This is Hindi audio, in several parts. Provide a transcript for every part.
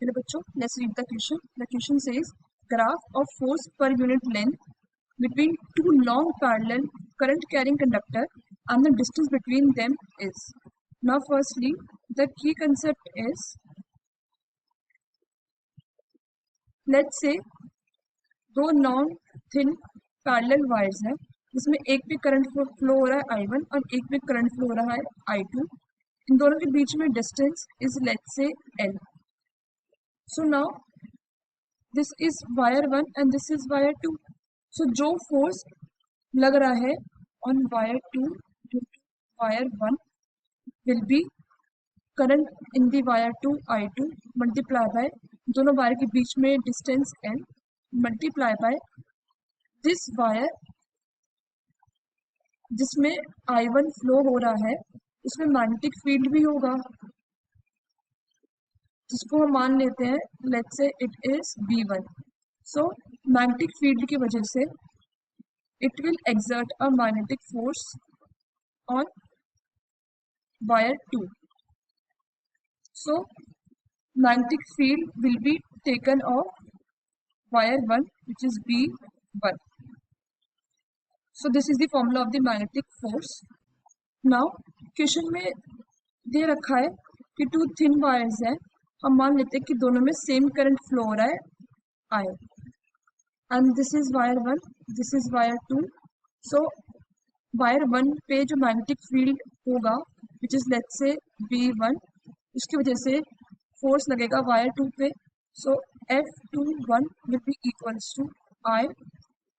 चलो बच्चों, let's read the question. The question says graph of force per unit length between two long parallel current carrying conductor and the distance between them is. Now firstly, the key concept is, let's say दो लॉन्ग थिन पैरेलल वायर्स हैं जिसमें एक पे करंट फ्लो हो रहा है I1 और एक पे करंट फ्लो हो रहा है I2. इन दोनों के बीच में distance is let's say L. So now this is wire 1 and this is wire 2. So जो फोर्स लग रहा है on wire 2 to wire 1 will be current in the wire 2 I2 multiply by दोनों वायर के बीच में distance L multiply by this wire जिसमें I1 फ्लो हो रहा है उसमें मैग्नेटिक फील्ड भी होगा जिसको हम मान लेते हैं let's say it is B1. So magnetic field की वजह से it will exert a magnetic force on wire 2. So magnetic field will be taken of wire 1 which is B1. So this is the formula of the magnetic force. Now question में दे रखा है कि टू थिन वायर्स हैं, हम मान लेते हैं कि दोनों में सेम करंट फ्लो हो रहा है I and this is wire 1 this is wire 2. So wire 1 पे जो मैग्नेटिक फील्ड होगा विच इज लेट्स से B1 उसकी वजह से फोर्स लगेगा वायर 2 पे. सो F21 will be equals to I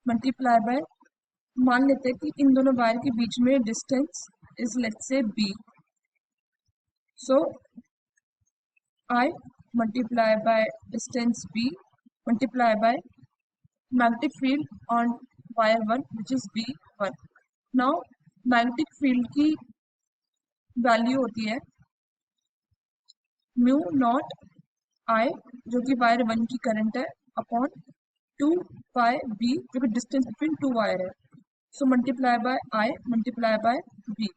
multiply by मान लेते हैं कि इन दोनों वायर के बीच में डिस्टेंस इज लेट्स से B. So I multiply by distance B multiply by magnetic field on wire 1 which is B1. Now magnetic field की वैल्यू होती है म्यू नॉट I जो कि वायर 1 की करंट है अपॉन 2 पाई B जो कि डिस्टेंस बिटवीन टू वायर है. So multiply by I multiply by B.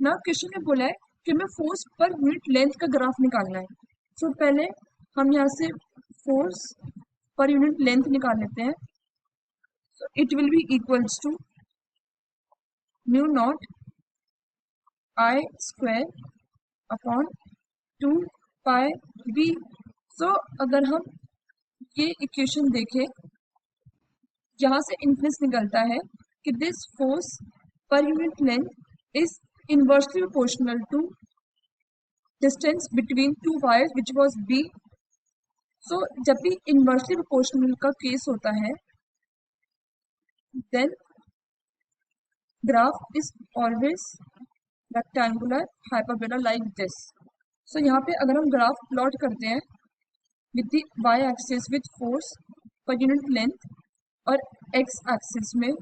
ना क्वेश्चन में बोला है कि हमें फोर्स पर यूनिट लेंथ का ग्राफ निकालना है. सो पहले हम यहाँ से फोर्स पर यूनिट लेंथ निकाल लेते हैं. So it will be equals to mu naught I square upon 2 pi B. So अगर हम ये इक्वेशन देखें यहाँ से इन्फ्लुएंस निकलता है कि this force per unit length is inversely proportional to distance between two wires which was B. So जब भी इनवर्सली प्रोपोर्शनल का केस होता है then graph is always rectangular hyperbola like this. So यहाँ पे अगर हम ग्राफ प्लॉट करते हैं with the y-axis with force per unit length और x-axis में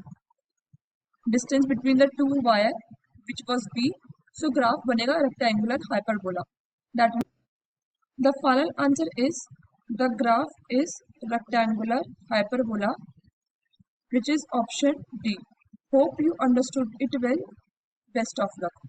distance between the two wire which was B. So graph बनेगा rectangular hyperbola. That means the final answer is the graph is rectangular hyperbola which is option D. Hope you understood it well. Best of luck.